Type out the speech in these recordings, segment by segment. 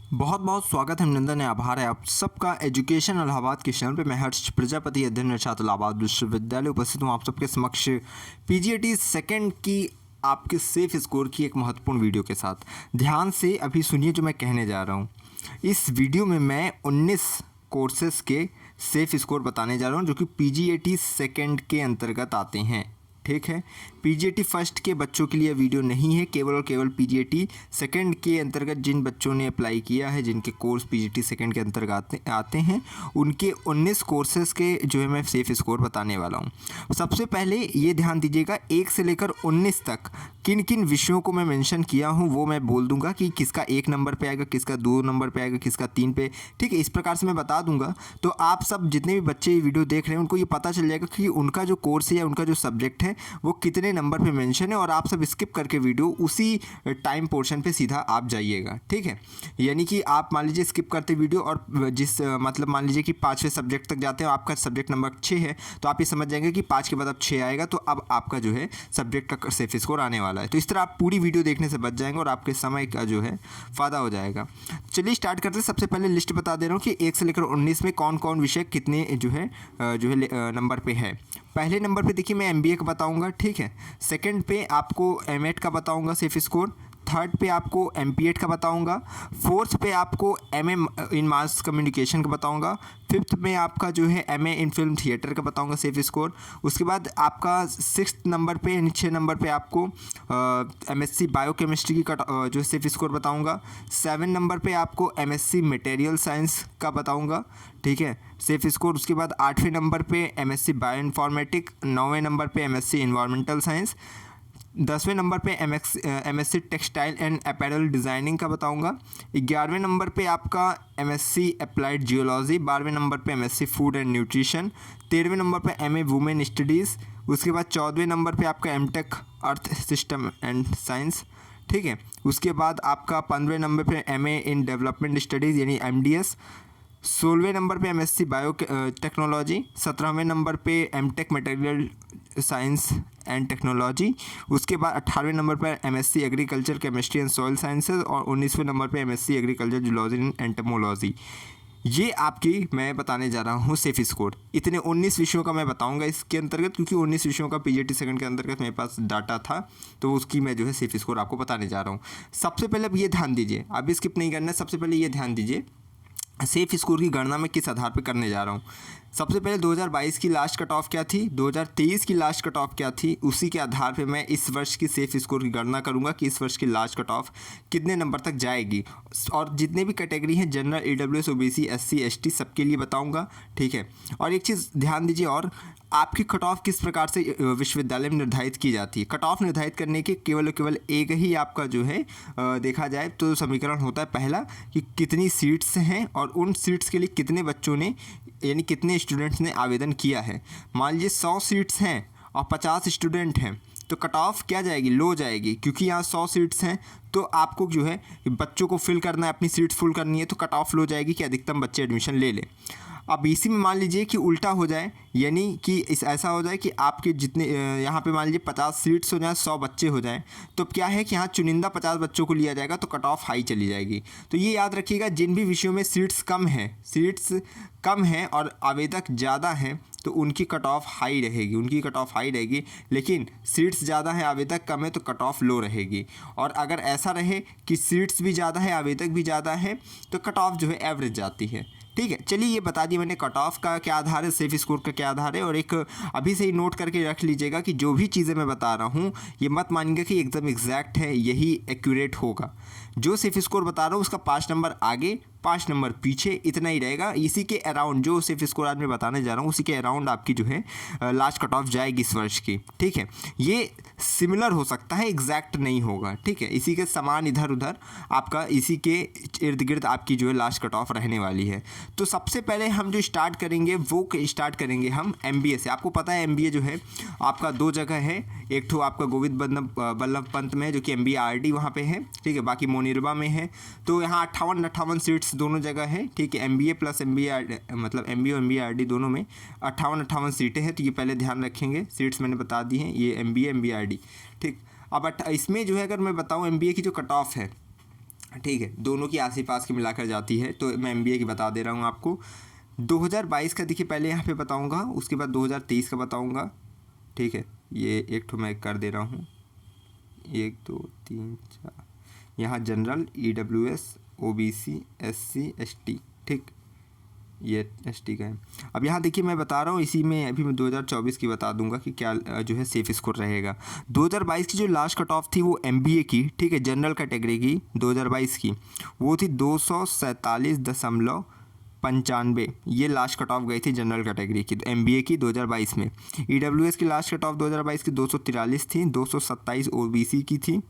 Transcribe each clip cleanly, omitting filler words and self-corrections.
बहुत बहुत स्वागत है, अभिनंदन है, आभार है आप सबका एजुकेशन इलाहाबाद के चैनल पे। मैं हर्ष प्रजापति, अध्ययन छात्र इलाहाबाद विश्वविद्यालय, उपस्थित हूँ आप सबके समक्ष पीजीएटी सेकंड की आपके सेफ स्कोर की एक महत्वपूर्ण वीडियो के साथ। ध्यान से अभी सुनिए जो मैं कहने जा रहा हूँ। इस वीडियो में मैं 19 कोर्सेज़ के सेफ स्कोर बताने जा रहा हूँ जो कि पीजीएटी सेकंड के अंतर्गत आते हैं। ठीक है, पीजीएटी फर्स्ट के बच्चों के लिए वीडियो नहीं है, केवल और केवल पीजीएटी सेकंड के अंतर्गत जिन बच्चों ने अप्लाई किया है, जिनके कोर्स पीजीएटी सेकंड के अंतर्गत आते हैं, उनके 19 कोर्सेज़ के जो है मैं सेफ स्कोर बताने वाला हूं। सबसे पहले ये ध्यान दीजिएगा, 1 से लेकर 19 तक किन किन विषयों को मैं मेंशन किया हूं वो मैं बोल दूंगा कि किसका 1 नंबर पे आएगा, किसका 2 नंबर पे आएगा, किसका 3 पे। ठीक है, इस प्रकार से मैं बता दूंगा। तो आप सब जितने भी बच्चे ये वीडियो देख रहे हैं उनको ये पता चल जाएगा कि उनका जो कोर्स है या उनका जो सब्जेक्ट है वो कितने नंबर पे मेंशन है, और आप सब स्किप करके वीडियो उसी टाइम पोर्शन पे सीधा आप जाइएगा। ठीक है, यानी कि आप मान लीजिए स्किप करते वीडियो और जिस मतलब मान लीजिए कि 5वें सब्जेक्ट तक जाते हैं, आपका सब्जेक्ट नंबर 6 है, तो आप ये समझ जाएंगे कि 5 के बाद अब 6 आएगा, तो अब आपका जो है सब्जेक्ट का सेफ स्कोर आने वाला है। तो इस तरह आप पूरी वीडियो देखने से बच जाएंगे और आपके समय का जो है फ़ायदा हो जाएगा। चलिए स्टार्ट करते हैं। सबसे पहले लिस्ट बता दे रहा हूँ कि 1 से लेकर 19 में कौन कौन विषय कितने जो है नंबर पे है। पहले नंबर पे देखिए मैं एमबीए का बताऊंगा। ठीक है, सेकंड पे आपको एमएड का बताऊंगा सेफ स्कोर, थर्ड पे आपको एमपीएड का बताऊंगा, फोर्थ पे आपको एमए इन मास कम्युनिकेशन का बताऊंगा, फिफ्थ में आपका जो है एमए इन फिल्म थिएटर का बताऊंगा सेफ स्कोर। उसके बाद आपका 6 नंबर पे यानी 6 नंबर पे आपको एमएससी बायोकेमिस्ट्री की जो सेफ स्कोर बताऊंगा। 7 नंबर पे आपको एमएससी मटेरियल साइंस का बताऊंगा। ठीक है, सेफ स्कोर। उसके बाद 8वें नंबर पे एमएससी बायो इन्फॉर्मेटिक, 9वें नंबर पे एमएससी इन्वायरमेंटल साइंस, 10वें नंबर पे MSc textile and apparel designing का बताऊंगा। 11वें नंबर पे आपका एमएससी अप्लाइड जियोलॉजी, 12वें नंबर पे एमएससी फूड एंड न्यूट्रिशन, 13वें नंबर पे एमए वुमेन स्टडीज़। उसके बाद 14वें नंबर पे आपका MTech earth system and science. ठीक है, उसके बाद आपका 15वें नंबर पे एमए इन डेवलपमेंट स्टडीज़ यानी एमडीएस, 16वें नंबर पे एमएससी बायो टेक्नोलॉजी, 17वें नंबर पे MTech material science and technology. उसके बाद 18वें नंबर पर MSc agriculture chemistry and soil sciences, और 19वें नंबर पे MSc agriculture zoology and entomology. ये आपकी मैं बताने जा रहा हूँ सेफ स्कोर। इतने 19 विषयों का मैं बताऊंगा इसके अंतर्गत, क्योंकि 19 विषयों का पीजीटी सेकंड के अंतर्गत मेरे पास डाटा था, तो उसकी मैं जो है सेफ स्कोर आपको बताने जा रहा हूँ। सबसे पहले अब ये ध्यान दीजिए, अभी स्किप नहीं करना है। सबसे पहले ये ध्यान दीजिए सेफ स्कोर की गणना मैं किस आधार पर करने जा रहा हूँ। सबसे पहले 2022 की लास्ट कट ऑफ क्या थी, 2023 की लास्ट कट ऑफ क्या थी, उसी के आधार पे मैं इस वर्ष की सेफ स्कोर की गणना करूंगा कि इस वर्ष की लास्ट कट ऑफ कितने नंबर तक जाएगी। और जितने भी कैटेगरी हैं, general, EWS, OBC, SC, ST, सबके लिए बताऊंगा। ठीक है, और एक चीज़ ध्यान दीजिए, और आपकी कट ऑफ किस प्रकार से विश्वविद्यालय में निर्धारित की जाती है। कट ऑफ निर्धारित करने के केवल एक ही आपका जो है देखा जाए तो समीकरण होता है। पहला कि कितनी सीट्स हैं और उन सीट्स के लिए कितने बच्चों ने यानी कितने स्टूडेंट्स ने आवेदन किया है। मान लीजिए 100 सीट्स हैं और 50 स्टूडेंट हैं, तो कट ऑफ क्या जाएगी, लो जाएगी, क्योंकि यहाँ 100 सीट्स हैं तो आपको जो है बच्चों को फिल करना है, अपनी सीट्स फुल करनी है, तो कट ऑफ लो जाएगी कि अधिकतम बच्चे एडमिशन ले लें। अब इसी में मान लीजिए कि उल्टा हो जाए, यानी कि ऐसा हो जाए कि आपके जितने यहाँ पे मान लीजिए 50 सीट्स हो जाए, 100 बच्चे हो जाएं, तो क्या है कि यहाँ चुनिंदा 50 बच्चों को लिया जाएगा, तो कट ऑफ हाई चली जाएगी। तो ये याद रखिएगा, जिन भी विषयों में सीट्स कम हैं और आवेदक ज़्यादा हैं, तो उनकी कट ऑफ हाई रहेगी, लेकिन सीट्स ज़्यादा है आवेदक कम है तो कट ऑफ लो रहेगी। और अगर ऐसा रहे कि सीट्स भी ज़्यादा है आवेदक भी ज़्यादा है, तो कट ऑफ जो है एवरेज जाती है। ठीक है, चलिए ये बता दिया मैंने कट ऑफ का क्या आधार है, सेफ स्कोर का क्या आधार है। और एक अभी से ही नोट करके रख लीजिएगा कि जो भी चीज़ें मैं बता रहा हूँ ये मत मानिएगा कि एकदम एग्जैक्ट है, यही एक्यूरेट होगा। जो सेफ स्कोर बता रहा हूँ उसका 5 नंबर आगे 5 नंबर पीछे इतना ही रहेगा। इसी के अराउंड जो सेफ स्कोर आज मैं बताने जा रहा हूँ उसी के अराउंड आपकी जो है लास्ट कट ऑफ जाएगी इस वर्ष की। ठीक है, ये सिमिलर हो सकता है, एग्जैक्ट नहीं होगा। ठीक है, इसी के समान इधर उधर आपका इसी के इर्द गिर्द आपकी जो है लास्ट कट ऑफ रहने वाली है। तो सबसे पहले हम जो स्टार्ट करेंगे वो स्टार्ट करेंगे हम एमबीए से। आपको पता है एमबीए जो है आपका 2 जगह है, एक तो आपका गोविंद बल्लभ पंत में जो कि एमबीए आरडी वहाँ पे है। ठीक है, बाकी मोनिरबा में है। तो यहाँ 58 सीट्स दोनों जगह है। ठीक है, एमबीए प्लस एमबीए मतलब एमबीए और एमबीए आरडी दोनों में 58 सीटें हैं। तो ये पहले ध्यान रखेंगे, सीट्स मैंने बता दी हैं, ये एमबीए एमबीए आरडी। ठीक, अब इसमें जो है अगर मैं बताऊँ एमबीए की जो कट ऑफ है ठीक है, दोनों की आस ही पास की मिलाकर जाती है। तो मैं एमबीए की बता दे रहा हूँ आपको। 2022 का देखिए पहले यहाँ पे बताऊँगा, उसके बाद 2023 का बताऊँगा। ठीक है, ये एक ठो मैं कर दे रहा हूँ, 1 2 3 4, यहाँ general, EWS, OBC, SC, ST। ठीक, ये ST का है। अब यहाँ देखिए मैं बता रहा हूँ, इसी में अभी मैं 2024 की बता दूंगा कि क्या जो है सेफ स्कोर रहेगा। 2022 की जो लास्ट कट ऑफ थी वो MBA की, ठीक है, जनरल कैटेगरी की 2022 की, वो थी 247.95, ये लास्ट कट ऑफ गई थी जनरल कैटेगरी की MBA की 2022 में। EWS की लास्ट कट ऑफ 2022 की 243 थी, 227 OBC की थी,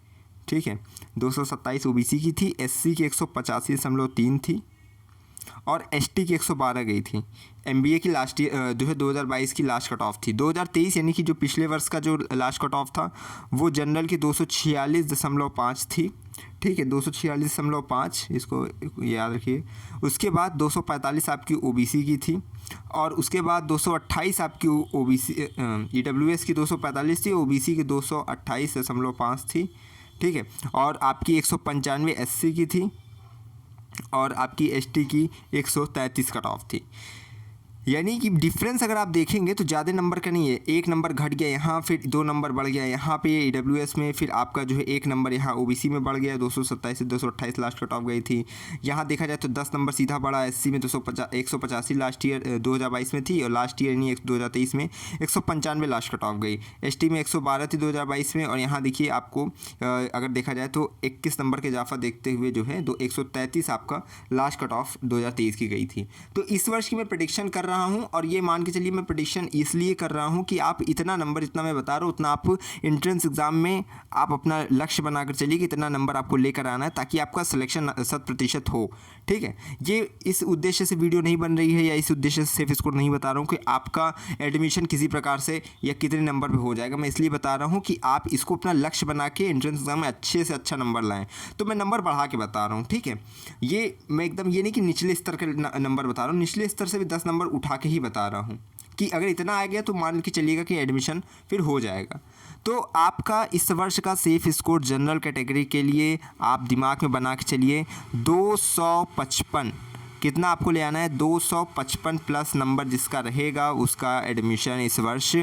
ठीक है, 227 OBC की थी। SC की 185.3 थी और ST की 112 गई थी। MBA की लास्ट ईयर जो है 2022 की लास्ट कट ऑफ थी। 2023 यानी कि जो पिछले वर्ष का जो लास्ट कट ऑफ था वो जनरल की 246.5 थी, ठीक है, 246.5, इसको याद रखिए। उसके बाद 245 आपकी OBC की थी और उसके बाद 228 आपकी OBC EWS की 245 थी, OBC की 228.5 थी, ठीक है, और आपकी 195 SC की थी और आपकी ST की 133 कट ऑफ थी। यानी कि डिफरेंस अगर आप देखेंगे तो ज़्यादा नंबर का नहीं है, एक नंबर घट गया यहाँ, फिर 2 नंबर बढ़ गया यहाँ पे EWS में, फिर आपका जो है 1 नंबर यहाँ OBC में बढ़ गया, 227 से 228 लास्ट कट ऑफ गई थी। यहाँ देखा जाए तो 10 नंबर सीधा बढ़ा, SC में 185 लास्ट ईयर 2022 में थी और लास्ट ईयर यानी 2023 में 195 लास्ट कट ऑफ गई। ST में 112 थी 2022 में और यहाँ देखिए आपको अगर देखा जाए तो 21 नंबर के इजाफा देखते हुए जो है 133 आपका लास्ट कट ऑफ 2023 की गई थी। तो इस वर्ष की मैं प्रेडिक्शन कर रहा हूं और ये मान के चलिए मैं प्रेडिक्शन इसलिए कर रहा हूं कि आप इतना नंबर, जितना मैं बता रहा हूं उतना आप एंट्रेंस एग्जाम में आप अपना लक्ष्य बनाकर चलिए कि इतना नंबर आपको लेकर आना है ताकि आपका सिलेक्शन 100% हो। ठीक है, ये इस उद्देश्य से वीडियो नहीं बन रही है या इस उद्देश्य से सेफ स्कोर नहीं बता रहा हूँ कि आपका एडमिशन किसी प्रकार से या कितने नंबर पर हो जाएगा। मैं इसलिए बता रहा हूँ कि आप इसको अपना लक्ष्य बना के एंट्रेंस एग्जाम में अच्छे से अच्छा नंबर लाएं। तो मैं नंबर बढ़ा के बता रहा हूँ, ठीक है, ये मैं एकदम ये नहीं कि निचले स्तर के नंबर बता रहा हूँ, निचले स्तर से भी 10 नंबर उठा के ही बता रहा हूँ कि अगर इतना आ गया तो मान के चलिएगा कि एडमिशन फिर हो जाएगा। तो आपका इस वर्ष का सेफ स्कोर जनरल कैटेगरी के लिए आप दिमाग में बना के चलिए 255, कितना आपको ले आना है, 255 प्लस नंबर जिसका रहेगा उसका एडमिशन इस वर्ष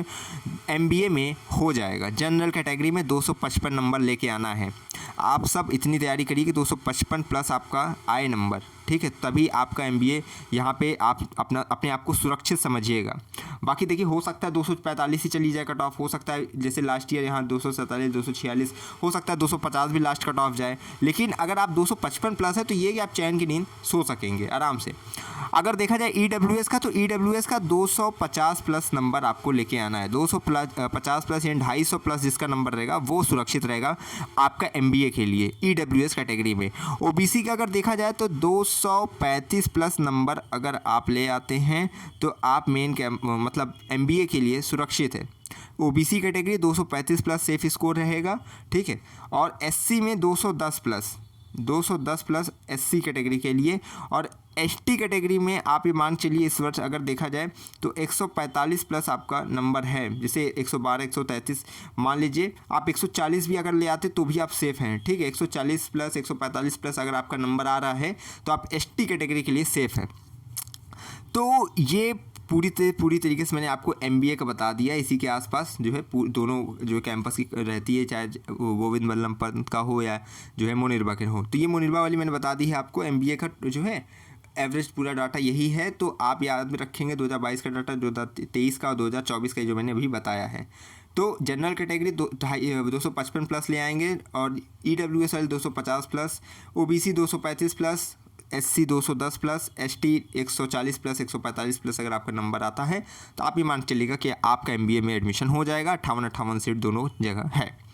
MBA में हो जाएगा। जनरल कैटेगरी में 255 नंबर लेके आना है। आप सब इतनी तैयारी करिए कि 255 प्लस आपका आए नंबर, ठीक है, तभी आपका MBA यहाँ पे आप अपने आप को सुरक्षित समझिएगा। बाकी देखिए हो सकता है 245 ही चली जाए कट ऑफ, हो सकता है जैसे लास्ट ईयर यहाँ 247 246, हो सकता है 250 भी लास्ट कट ऑफ जाए, लेकिन अगर आप 255 प्लस है तो ये कि आप चैन की नींद सो सकेंगे आराम से। अगर देखा जाए EWS का, तो EWS का 250 प्लस नंबर आपको लेके आना है। 250 प्लस या 250 प्लस जिसका नंबर रहेगा वो सुरक्षित रहेगा आपका MBA के लिए EWS कैटेगरी में। OBC का अगर देखा जाए तो 235 प्लस नंबर अगर आप ले आते हैं तो आप मतलब MBA के लिए सुरक्षित है। OBC category 235 plus safe score रहेगा, ठीक है, और SC में 210 प्लस SC कैटेगरी के लिए, और ST कैटेगरी में आप ये मान चलिए इस वर्ष अगर देखा जाए तो 145 प्लस आपका नंबर है, जैसे 112 133 मान लीजिए, आप 140 भी अगर ले आते तो भी आप सेफ़ हैं, ठीक है, 140 प्लस 145 प्लस अगर आपका नंबर आ रहा है तो आप ST कैटेगरी के लिए सेफ़ हैं। तो ये पूरी तरीके से मैंने आपको MBA का बता दिया। इसी के आसपास जो है दोनों जो कैंपस की रहती है, चाहे गोविंद वल्लभ पंत का हो या जो है मोनिरबा के हो, तो ये मोनिरबा वाली मैंने बता दी है आपको। MBA का जो है एवरेज पूरा डाटा यही है, तो आप याद में रखेंगे 2022 का डाटा, 2023 का और 2024 का जो मैंने अभी बताया है। तो जनरल कैटेगरी 255 प्लस ले आएंगे और EWS वाले 250 plus, OBC 235 plus, SC 210 plus, ST 140 plus 145 plus अगर आपका नंबर आता है तो आप ये मान चलिएगा कि आपका MBA में एडमिशन हो जाएगा। 58 सीट दोनों जगह है।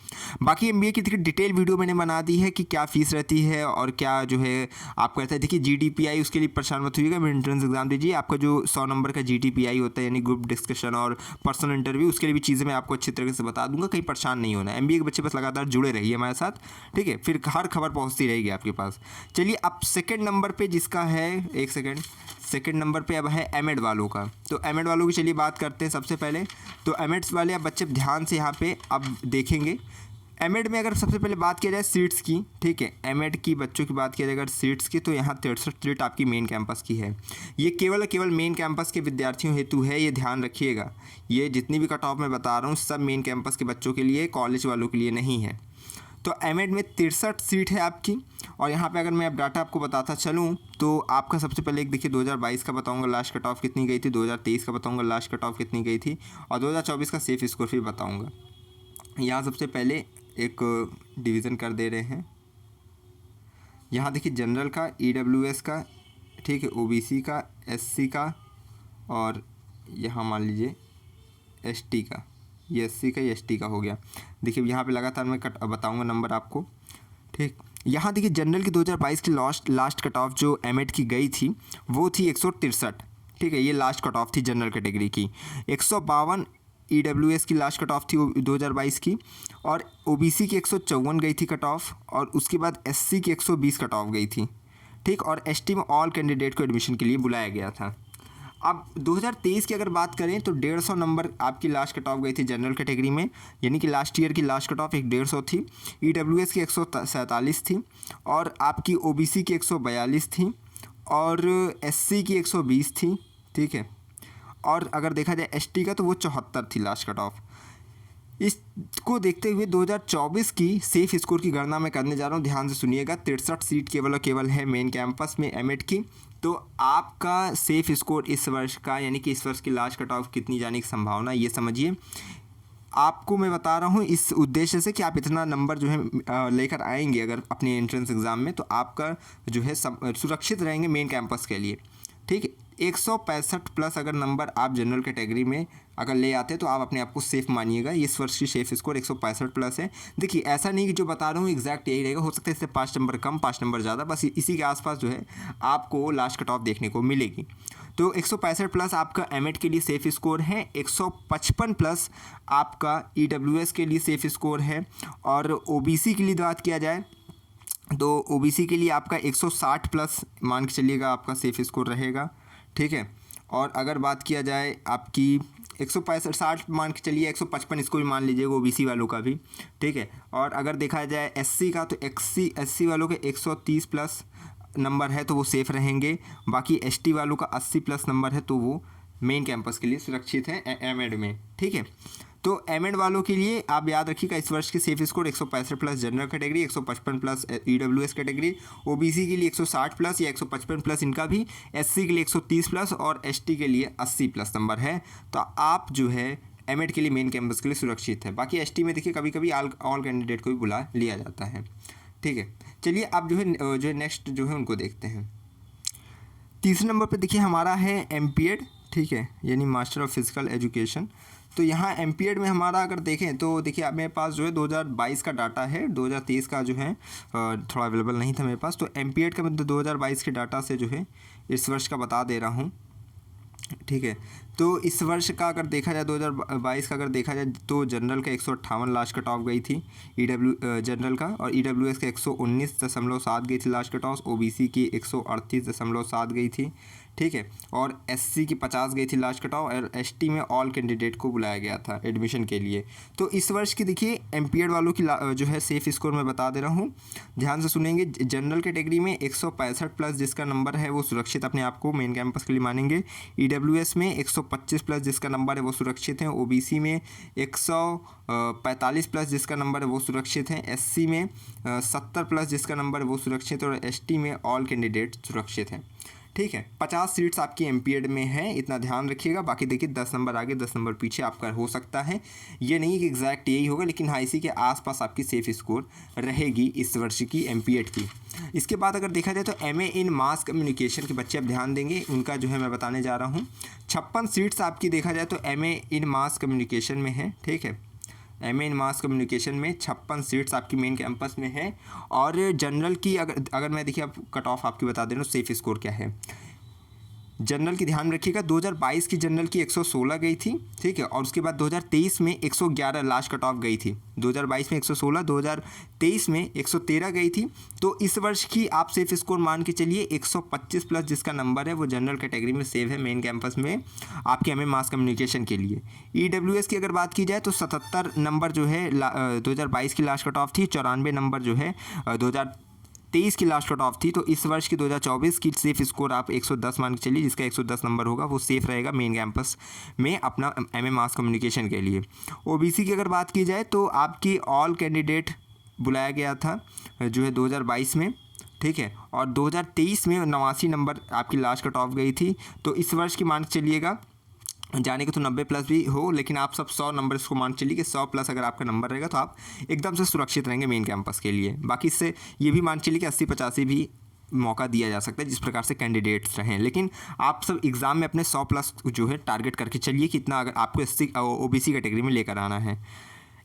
बाकी MBA की डिटेल वीडियो मैंने बना दी है कि क्या फ़ीस रहती है और क्या जो है आप कहते हैं। देखिए GDPI उसके लिए परेशान मत होइएगा, मैं एंट्रेंस एग्जाम दीजिए, आपका जो 100 नंबर का GDPI होता है यानी ग्रुप डिस्कशन और पर्सनल इंटरव्यू, उसके लिए भी चीज़ें मैं आपको अच्छी तरीके से बता दूंगा, कहीं परेशान नहीं होना। MBA के बच्चे बस लगातार जुड़े रहिए हमारे साथ, ठीक है, फिर हर खबर पहुँचती रहेगी आपके पास। चलिए अब सेकेंड नंबर पर जिसका है, एक सेकेंड नंबर पे अब है एमएड वालों का। तो एमएड वालों की चलिए बात करते हैं सबसे पहले। तो एमएड्स वाले अब बच्चे ध्यान से यहाँ पे अब देखेंगे। एमएड में अगर सबसे पहले बात किया जाए सीट्स की, ठीक है, एमएड की बच्चों की बात किया जाए अगर सीट्स की, तो यहाँ 63 सीट आपकी मेन कैंपस की है। ये केवल केवल मेन कैंपस के विद्यार्थियों हेतु है, ये ध्यान रखिएगा। ये जितनी भी कट ऑफ मैं बता रहा हूँ सब मेन कैंपस के बच्चों के लिए, कॉलेज वालों के लिए नहीं है। तो एमएड में 63 सीट है आपकी। और यहाँ पे अगर मैं अब डाटा आपको बताता चलूँ तो आपका सबसे पहले एक देखिए 2022 का बताऊँगा लास्ट कट ऑफ कितनी गई थी, 2023 का बताऊँगा लास्ट कट ऑफ कितनी गई थी, और 2024 का सेफ स्कोर फिर बताऊँगा। यहाँ सबसे पहले एक डिवीज़न कर दे रहे हैं। यहाँ देखिए जनरल का, ईडब्ल्यूएस का, ठीक है, ओबीसी का, एससी का, और यहाँ मान लीजिए एसटी का। ये एससी का, ये एसटी का हो गया। देखिए यहाँ पे लगातार मैं बताऊंगा नंबर आपको, ठीक। यहाँ देखिए जनरल की 2022 की लास्ट कट ऑफ जो एमएड की गई थी वो थी 163, ठीक है, ये लास्ट कट ऑफ थी जनरल कैटेगरी की। 152 ईडब्ल्यूएस की लास्ट कट ऑफ थी 2022 की, और ओबीसी की 154 गई थी कट ऑफ, और उसके बाद एससी की 120 कट ऑफ गई थी, ठीक। और एसटी में ऑल कैंडिडेट को एडमिशन के लिए बुलाया गया था। अब 2023 की अगर बात करें तो 150 नंबर आपकी लास्ट कट ऑफ गई थी जनरल कैटेगरी में, यानी कि लास्ट ईयर की लास्ट कट ऑफ 150 थी। ईडब्ल्यूएस की 147 थी, और आपकी ओबीसी की 142 थी, और एससी की 120 थी, ठीक है। और अगर देखा जाए एसटी का तो वो 74 थी लास्ट कट ऑफ। इसको देखते हुए 2024 की सेफ स्कोर की गणना मैं करने जा रहा हूँ, ध्यान से सुनिएगा। 63 सीट केवल और केवल है मेन कैंपस में एमएड की। तो आपका सेफ स्कोर इस वर्ष का, यानी कि इस वर्ष की लास्ट कट ऑफ कितनी जाने की संभावना, ये समझिए। आपको मैं बता रहा हूँ इस उद्देश्य से कि आप इतना नंबर जो है लेकर आएंगे अगर अपने एंट्रेंस एग्ज़ाम में, तो आपका जो है सुरक्षित रहेंगे मेन कैंपस के लिए, ठीक है। 165 प्लस अगर नंबर आप जनरल कैटेगरी में अगर ले आते हैं तो आप अपने आप को सेफ मानिएगा। इस वर्ष की सेफ स्कोर 165 प्लस है। देखिए ऐसा नहीं कि जो बता रहा हूँ एग्जैक्ट यही रहेगा, हो सकता है इससे 5 नंबर कम, 5 नंबर ज़्यादा, बस इसी के आसपास जो है आपको लास्ट कट ऑफ देखने को मिलेगी। तो 165 प्लस आपका एमएड के लिए सेफ स्कोर है, 155 प्लस आपका ईडब्ल्यूएस के लिए सेफ स्कोर है, और ओबीसी के लिए बात किया जाए तो ओबीसी के लिए आपका 160 प्लस मान के चलिएगा आपका सेफ स्कोर रहेगा, ठीक है। और अगर बात किया जाए आपकी 165 60 मान के चलिए, 155 इसको भी मान लीजिएगा ओबीसी वालों का भी, ठीक है। और अगर देखा जाए एससी का तो एससी वालों के 130 प्लस नंबर है तो वो सेफ़ रहेंगे। बाकी एसटी वालों का 80 प्लस नंबर है तो वो मेन कैंपस के लिए सुरक्षित है एमएड में, ठीक है। तो एमएड वालों के लिए आप याद रखिएगा इस वर्ष की safe score 165 plus general category, 155 plus EWS category, OBC के लिए 160 प्लस या 155 प्लस इनका भी, एससी के लिए 130 प्लस और एसटी के लिए 80 प्लस नंबर है। तो आप जो है एमएड के लिए मेन कैंपस के लिए सुरक्षित है। बाकी एसटी में देखिए कभी कभी ऑल कैंडिडेट को भी बुला लिया जाता है, ठीक है। चलिए अब जो है नेक्स्ट जो है उनको देखते हैं। तीसरे नंबर पे देखिए हमारा है एमपीएड, ठीक है, यानी मास्टर ऑफ फिजिकल एजुकेशन। तो यहाँ एमपीएड में हमारा अगर देखें तो देखिए अब मेरे पास जो है 2022 का डाटा है, 2023 का जो है थोड़ा अवेलेबल नहीं था मेरे पास। तो एमपीएड का मैं 2022 के डाटा से जो है इस वर्ष का बता दे रहा हूँ, ठीक है। तो इस वर्ष का अगर देखा जाए 2022 का अगर देखा जाए तो जनरल का 158 लास्ट कट ऑफ गई थी जनरल का, और ईडब्ल्यूएस का 119.7 गई थी लास्ट कट ऑफ, ओबीसी की 138.7 गई थी, ठीक है। और एससी की 50 गई थी लास्ट कट ऑफ, और एसटी में ऑल कैंडिडेट को बुलाया गया था एडमिशन के लिए। तो इस वर्ष की देखिए एमपीएड वालों की जो है सेफ स्कोर मैं बता दे रहा हूँ, ध्यान से सुनेंगे। जनरल कैटेगरी में 165 प्लस जिसका नंबर है वो सुरक्षित अपने आप को मेन कैंपस के लिए मानेंगे। ईडब्ल्यूएस में 125 प्लस जिसका नंबर है वो सुरक्षित है। ओबीसी में 145 प्लस जिसका नंबर है वो सुरक्षित है। एससी में 70 प्लस जिसका नंबर है वो सुरक्षित है, और एसटी में ऑल कैंडिडेट सुरक्षित हैं, ठीक है। 50 सीट्स आपकी एमपीएड में है, इतना ध्यान रखिएगा। बाकी देखिए 10 नंबर आगे 10 नंबर पीछे आपका हो सकता है, ये नहीं कि एग्जैक्ट यही होगा, लेकिन हाँ इसी के आसपास आपकी सेफ स्कोर रहेगी इस वर्ष की एमपीएड की। इसके बाद अगर देखा जाए तो एमए इन मास कम्युनिकेशन के बच्चे अब ध्यान देंगे, उनका जो है मैं बताने जा रहा हूँ। 56 सीट्स आपकी देखा जाए तो एमए इन मास कम्युनिकेशन में है, ठीक है। एमए इन मास कम्युनिकेशन में 56 सीट्स आपकी मेन कैंपस में है। और जनरल की अगर मैं देखिए अब कट ऑफ आपकी बता दे रहा हूँ सेफ स्कोर क्या है। जनरल की ध्यान रखिएगा, 2022 की जनरल की 116 गई थी, ठीक है, और उसके बाद 2023 में 111 लास्ट कट ऑफ गई थी। 2022 में 116, 2023 में 113 गई थी। तो इस वर्ष की आप सेफ स्कोर मान के चलिए 125 प्लस जिसका नंबर है वो जनरल कैटेगरी में सेव है मेन कैंपस में आपके एमए मास कम्युनिकेशन के लिए। ईडब्ल्यूएस की अगर बात की जाए तो 77 नंबर जो है 2022 की लास्ट कट ऑफ थी, 94 नंबर जो है 2023 की लास्ट कट ऑफ थी। तो इस वर्ष की 2024 की सेफ स्कोर आप 110 मान के चलिए, जिसका 110 नंबर होगा वो सेफ रहेगा मेन कैंपस में अपना एमए मास कम्युनिकेशन के लिए। ओबीसी की अगर बात की जाए तो आपकी ऑल कैंडिडेट बुलाया गया था जो है 2022 में, ठीक है, और 2023 में 89 नंबर आपकी लास्ट कट ऑफ गई थी। तो इस वर्ष की मान के चलिएगा, जाने के तो 90 प्लस भी हो, लेकिन आप सब 100 नंबर इसको मान चलिए कि 100 प्लस अगर आपका नंबर रहेगा तो आप एकदम से सुरक्षित रहेंगे मेन कैंपस के लिए। बाकी इससे ये भी मान चलिए कि 80-85 भी मौका दिया जा सकता है जिस प्रकार से कैंडिडेट्स रहें, लेकिन आप सब एग्ज़ाम में अपने 100 प्लस जो है टारगेट करके चलिए कि इतना अगर आपको एससी ओबीसी कैटेगरी में लेकर आना है।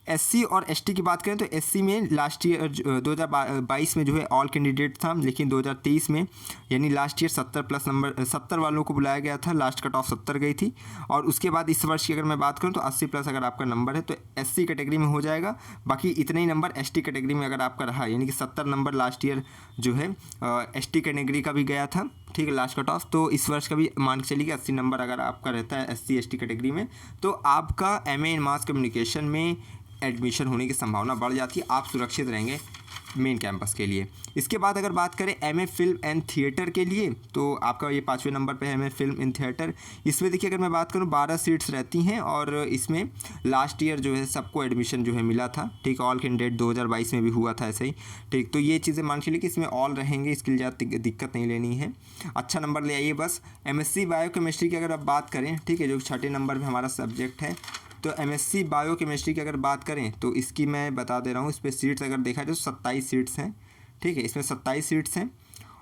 एससी और एसटी की बात करें तो एससी में लास्ट ईयर 2022 में जो है ऑल कैंडिडेट था, लेकिन 2023 में यानी लास्ट ईयर 70 प्लस नंबर 70 वालों को बुलाया गया था, लास्ट कट ऑफ 70 गई थी। और उसके बाद इस वर्ष की अगर मैं बात करूं तो 80 प्लस अगर आपका नंबर है तो एससी कैटेगरी में हो जाएगा। बाकी इतने ही नंबर एसटी कैटेगरी में अगर आपका रहा, यानी कि 70 नंबर लास्ट ईयर जो है एसटी कैटेगरी का भी गया था, ठीक है, लास्ट कट ऑफ। तो इस वर्ष का भी मान के चलिए 80 नंबर अगर आपका रहता है एससी एसटी कैटेगरी में तो आपका एमए इन मास कम्युनिकेशन में एडमिशन होने की संभावना बढ़ जाती है, आप सुरक्षित रहेंगे मेन कैंपस के लिए। इसके बाद अगर बात करें एमए फिल्म एंड थिएटर के लिए तो आपका ये 5वें नंबर पे है एमए फिल्म इन थिएटर। इसमें देखिए अगर मैं बात करूँ 12 सीट्स रहती हैं और इसमें लास्ट ईयर जो है सबको एडमिशन जो है मिला था, ठीक, ऑल कैंडिडेट 2022 में भी हुआ था ऐसे ही, ठीक। तो ये चीज़ें मान के लिए कि इसमें ऑल रहेंगे, इसके लिए ज़्यादा दिक्कत नहीं लेनी है, अच्छा नंबर ले आइए बस। एमएससी बायोकेमिस्ट्री की अगर आप बात करें, ठीक है, जो 6ठे नंबर पर हमारा सब्जेक्ट है, तो एमएससी बायोकेमिस्ट्री की अगर बात करें तो इसकी मैं बता दे रहा हूँ, इस पर सीट्स अगर देखा जाए तो 27 सीट्स हैं, ठीक है, इसमें 27 सीट्स हैं।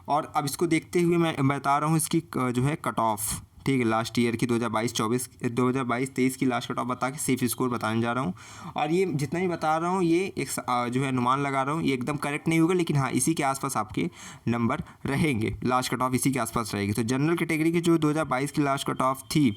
और अब इसको देखते हुए मैं बता रहा हूँ इसकी जो है कट ऑफ, ठीक है, लास्ट ईयर की 2022-23 की लास्ट कट ऑफ बता के सेफ स्कोर बताने जा रहा हूँ। और ये जितना भी बता रहा हूँ ये एक जो है अनुमान लगा रहा हूँ, ये एकदम करेक्ट नहीं होगा, लेकिन हाँ इसी के आसपास आपके नंबर रहेंगे, लास्ट कट ऑफ इसी के आसपास रहेगी। तो जनरल कैटेगरी की जो 2022 की लास्ट कट ऑफ थी,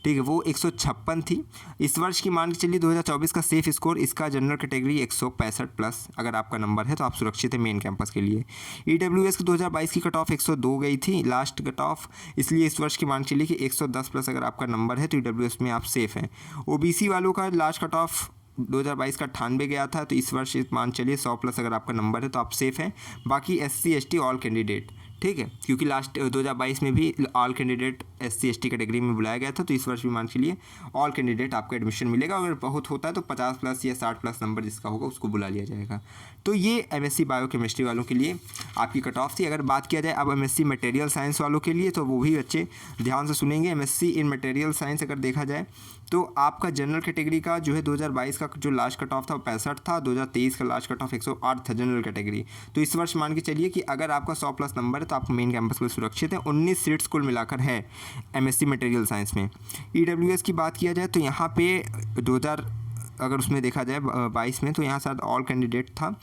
ठीक है, वो 156 थी। इस वर्ष की मान के चलिए 2024 का सेफ स्कोर इसका जनरल कैटेगरी 165 प्लस अगर आपका नंबर है तो आप सुरक्षित है मेन कैंपस के लिए। ईडब्ल्यूएस की 2022 की कट ऑफ 102 गई थी लास्ट कट ऑफ, इसलिए इस वर्ष की मान के चलिए कि 110 प्लस अगर आपका नंबर है तो ईडब्ल्यूएस में आप सेफ हैं। ओबीसी वालों का लास्ट कट ऑफ 2022 का 98 गया था, तो इस वर्ष मान चलिए 100 प्लस अगर आपका नंबर है तो आप सेफ हैं। बाकी एससी एसटी ऑल कैंडिडेट, ठीक है, क्योंकि लास्ट 2022 में भी all candidate SC ST category में बुलाया गया था, तो इस वर्ष भी मान के लिए ऑल कैंडिडेट आपको एडमिशन मिलेगा। अगर बहुत होता है तो 50 प्लस या 60 प्लस नंबर जिसका होगा उसको बुला लिया जाएगा। तो ये एमएससी बायोकेमिस्ट्री वालों के लिए आपकी कट ऑफ थी। अगर बात किया जाए अब एमएससी मटेरियल साइंस वालों के लिए तो वो भी बच्चे ध्यान से सुनेंगे। एमएससी इन मटेरियल साइंस अगर देखा जाए तो आपका जनरल कैटेगरी का जो है 2022 का जो लास्ट कट ऑफ था वो 65 था, 2023 का लास्ट कट ऑफ 108 था जनरल कैटेगरी। तो इस वर्ष मान के चलिए कि अगर आपका 100 प्लस नंबर है तो आप मेन कैंपस में सुरक्षित है। 19 सीट्स कुल मिलाकर है एमएससी मटेरियल साइंस में। ईडब्ल्यूएस की बात किया जाए तो यहाँ पे 2000 अगर उसमें देखा जाए 22 में तो यहाँ शायद ऑल कैंडिडेट था।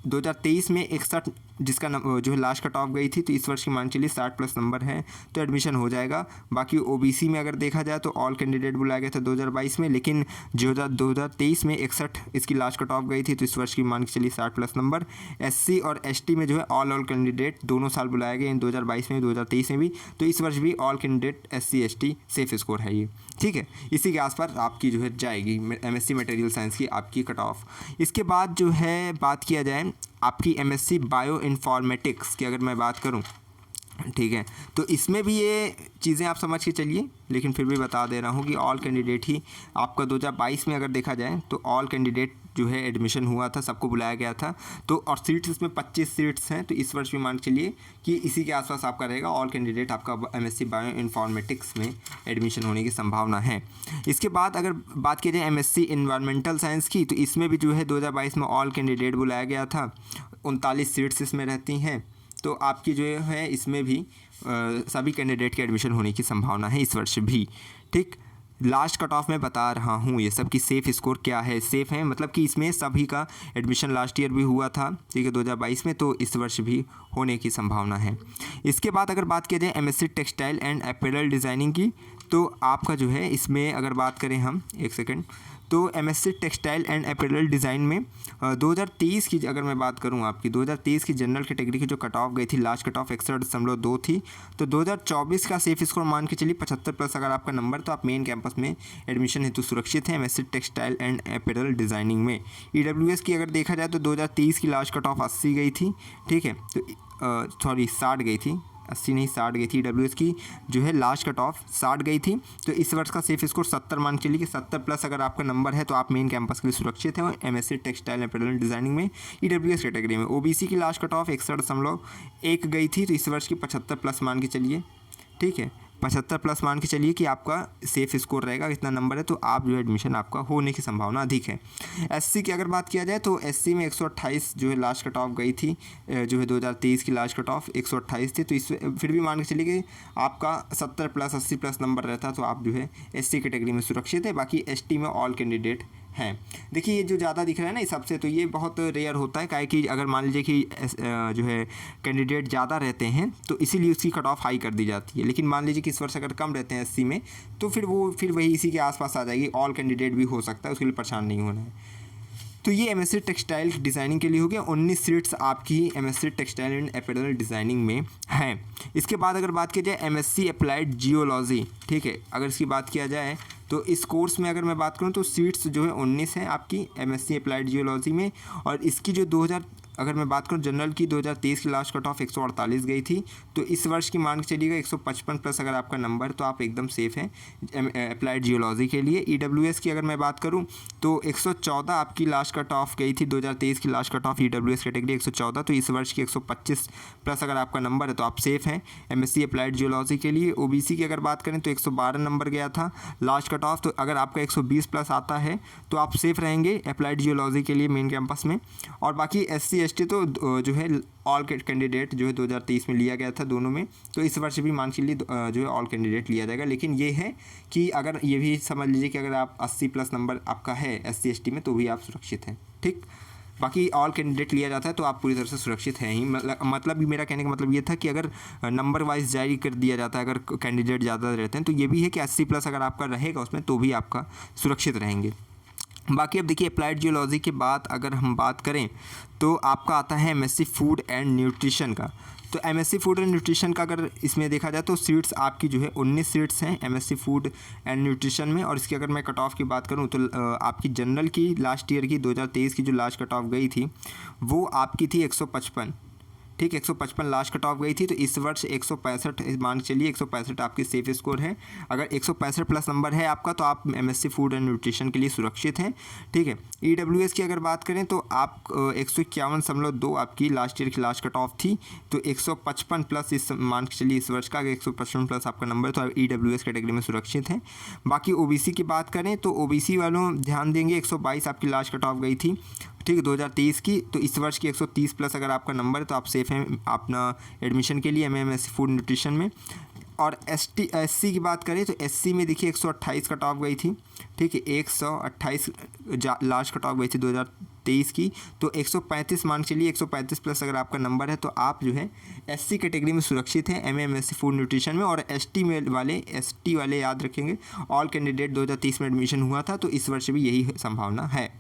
2023 में 61 जिसका जो है लास्ट कट ऑफ गई थी, तो इस वर्ष की मान चलिए 60 प्लस नंबर है तो एडमिशन हो जाएगा। बाकी ओबीसी में अगर देखा जाए तो ऑल कैंडिडेट बुलाया गया था 2022 में, लेकिन जो 2023 में 61 इसकी लास्ट कट ऑफ गई थी, तो इस वर्ष की मान के चलिए 60 प्लस नंबर। एससी और एसटी में जो है ऑल कैंडिडेट दोनों साल बुलाए गए, 2022 में 2023 में भी, तो इस वर्ष भी all candidate SC ST safe score है ये, ठीक है। इसी के आसपास आपकी जो है जाएगी एमएससी मटेरियल साइंस की आपकी कट ऑफ। इसके बाद जो है बात किया जाए आपकी एमएससी बायो इन्फॉर्मेटिक्स की अगर मैं बात करूं, ठीक है, तो इसमें भी ये चीज़ें आप समझ के चलिए, लेकिन फिर भी बता दे रहा हूँ कि ऑल कैंडिडेट ही आपका 2022 में अगर देखा जाए तो ऑल कैंडिडेट जो है एडमिशन हुआ था, सबको बुलाया गया था। तो और सीट्स इसमें 25 सीट्स हैं, तो इस वर्ष भी मान के चलिए कि इसी के आसपास आपका रहेगा ऑल कैंडिडेट आपका एमएससी बायो इन्फॉर्मेटिक्स में एडमिशन होने की संभावना है। इसके बाद अगर बात की जाए एमएससी इन्वायरमेंटल साइंस की, तो इसमें भी जो है 2022 में ऑल कैंडिडेट बुलाया गया था, 39 सीट्स इसमें रहती हैं। तो आपकी जो है इसमें भी सभी कैंडिडेट के एडमिशन होने की संभावना है इस वर्ष भी, ठीक। लास्ट कट ऑफ में बता रहा हूँ ये सब कि सेफ़ स्कोर क्या है। सेफ़ है मतलब कि इसमें सभी का एडमिशन लास्ट ईयर भी हुआ था, ठीक है, 2022 में, तो इस वर्ष भी होने की संभावना है। इसके बाद अगर बात किया जाए MSc textile and apparel designing की, तो आपका जो है इसमें अगर बात करें हम, एक सेकेंड, तो MSc textile and apparel design में 2023 की अगर मैं बात करूं आपकी, 2023 की जनरल कैटेगरी की जो कट ऑफ गई थी, लास्ट कट ऑफ 61.2 थी। तो 2024 का सेफ स्कोर मान के चलिए 75+ अगर आपका नंबर, तो आप मेन कैंपस में एडमिशन हेतु सुरक्षित हैं MSc textile and apparel designing में। ईडब्ल्यूएस की अगर देखा जाए तो 2023 की लास्ट कट ऑफ 80 गई थी, ठीक है, तो सॉरी 60 गई थी, 80 नहीं 60 गई थी। डब्ल्यूएस की जो है लास्ट कट ऑफ 60 गई थी। तो इस वर्ष का सेफ स्कोर 70 मान के लिए कि 70+ अगर आपका नंबर है तो आप मेन कैंपस के लिए सुरक्षित हैं और एमएससी टेक्सटाइल अपैरल डिज़ाइनिंग में ईडब्ल्यूएस कैटेगरी में। ओबीसी की लास्ट कट ऑफ 61.1 गई थी, तो इस वर्ष की 75+ मान के चलिए, ठीक है, 75+ मान के चलिए कि आपका सेफ स्कोर रहेगा, इतना नंबर है, तो आप जो है एडमिशन आपका होने की संभावना अधिक है। एससी की अगर बात किया जाए तो एससी में 128 जो है लास्ट कट ऑफ गई थी, जो है 2023 की लास्ट कट ऑफ 128 थी। तो इस फिर भी मान के चलिए कि आपका 70+ 80+ नंबर रहता तो आप जो है एससी कैटेगरी में सुरक्षित है। बाकी एसटी में ऑल कैंडिडेट हैं। देखिए ये जो ज़्यादा दिख रहा है ना इस सबसे, तो ये बहुत रेयर होता है, काहे कि अगर मान लीजिए कि जो है कैंडिडेट ज़्यादा रहते हैं तो इसीलिए उसकी कट ऑफ हाई कर दी जाती है। लेकिन मान लीजिए कि इस वर्ष अगर कम रहते हैं एससी में, तो फिर वही इसी के आसपास आ जाएगी, ऑल कैंडिडेट भी हो सकता है, उसके लिए परेशान नहीं होना है। तो ये एमएससी टेक्सटाइल डिज़ाइनिंग के लिए हो गया। 19 सीट्स आपकी MSc textile and apparel designing में हैं। इसके बाद अगर बात की जाए एमएससी अप्लाइड जियोलॉजी, ठीक है, अगर इसकी बात किया जाए तो इस कोर्स में अगर मैं बात करूं तो सीट्स जो है 19 हैं आपकी एमएससी अप्लाइड जियोलॉजी में। और इसकी जो अगर मैं बात करूं जनरल की 2023 की लास्ट कट ऑफ 148 गई थी। तो इस वर्ष की मान के चलिएगा 155+ अगर आपका नंबर, तो आप एकदम सेफ़ हैं अप्लाइड जियोलॉजी के लिए। ईडब्ल्यूएस की अगर मैं बात करूं तो 114 आपकी लास्ट कट ऑफ गई थी, 2023 की last cut off EWS category 114। तो इस वर्ष की 125+ अगर आपका नंबर है तो आप सेफ़ हैं एमएससी अप्लाइड जियोलॉजी के लिए। ओबीसी की अगर बात करें तो 112 नंबर गया था लास्ट कट ऑफ, तो अगर आपका 120+ आता है तो आप सेफ़ रहेंगे अप्लाइड जियोलॉजी के लिए मेन कैंपस में। और बाकी एससी एसटी तो जो है ऑल कैंडिडेट जो है 2023 में लिया गया था दोनों में, तो इस वर्ष भी मान के लिए जो है ऑल कैंडिडेट लिया जाएगा। लेकिन ये है कि अगर ये भी समझ लीजिए कि अगर आप 80+ नंबर आपका है एससी एसटी में तो भी आप सुरक्षित हैं, ठीक। बाकी ऑल कैंडिडेट लिया जाता है तो आप पूरी तरह से सुरक्षित हैं ही। मतलब मेरा कहने का मतलब ये था कि अगर नंबर वाइज जारी कर दिया जाता है, अगर कैंडिडेट ज़्यादा रहते हैं, तो ये भी है कि 80+ अगर आपका रहेगा उसमें तो भी आपका सुरक्षित रहेंगे। बाकी अब देखिए अप्लाइड जियोलॉजी के बाद अगर हम बात करें तो आपका आता है एमएससी फूड एंड न्यूट्रिशन का। तो एमएससी फूड एंड न्यूट्रिशन का अगर इसमें देखा जाए तो सीट्स आपकी जो है 19 सीट्स हैं एमएससी फूड एंड न्यूट्रिशन में। और इसकी अगर मैं कट ऑफ की बात करूं तो आपकी जनरल की लास्ट ईयर की 2023 की जो लास्ट कट ऑफ गई थी वो आपकी थी 155, ठीक, 155 लास्ट कट ऑफ गई थी। तो इस वर्ष 165 मान चलिए 165 आपकी सेफ स्कोर है। अगर 165+ नंबर है आपका तो आप एमएससी फूड एंड न्यूट्रिशन के लिए सुरक्षित हैं, ठीक है। ईडब्ल्यूएस की अगर बात करें तो आप 151.2 आपकी लास्ट ईयर की लास्ट कट ऑफ थी। तो 155+ इस मान के चलिए इस वर्ष का 155+ आपका नंबर, तो आप ईडब्ल्यूएस कैटेगरी में सुरक्षित हैं। बाकी ओबीसी की बात करें तो ओबीसी वालों ध्यान देंगे 122 आपकी लास्ट कट ऑफ गई थी, ठीक है, 2023 की। तो इस वर्ष की 130+ अगर आपका नंबर है तो आप सेफ़ हैं अपना एडमिशन के लिए एमएससी फूड न्यूट्रिशन में। और एससी की बात करें तो एससी में देखिए 128 कट ऑफ गई थी, ठीक है, 128 लास्ट कट ऑफ गई थी 2023 की। तो 135 मान चलिए 135+ अगर आपका नंबर है तो आप जो है एससी कैटेगरी में सुरक्षित हैं एमएससी फूड न्यूट्रिशन में। और एसटी वाले याद रखेंगे ऑल कैंडिडेट 2023 में एडमिशन हुआ था, तो इस वर्ष भी यही संभावना है।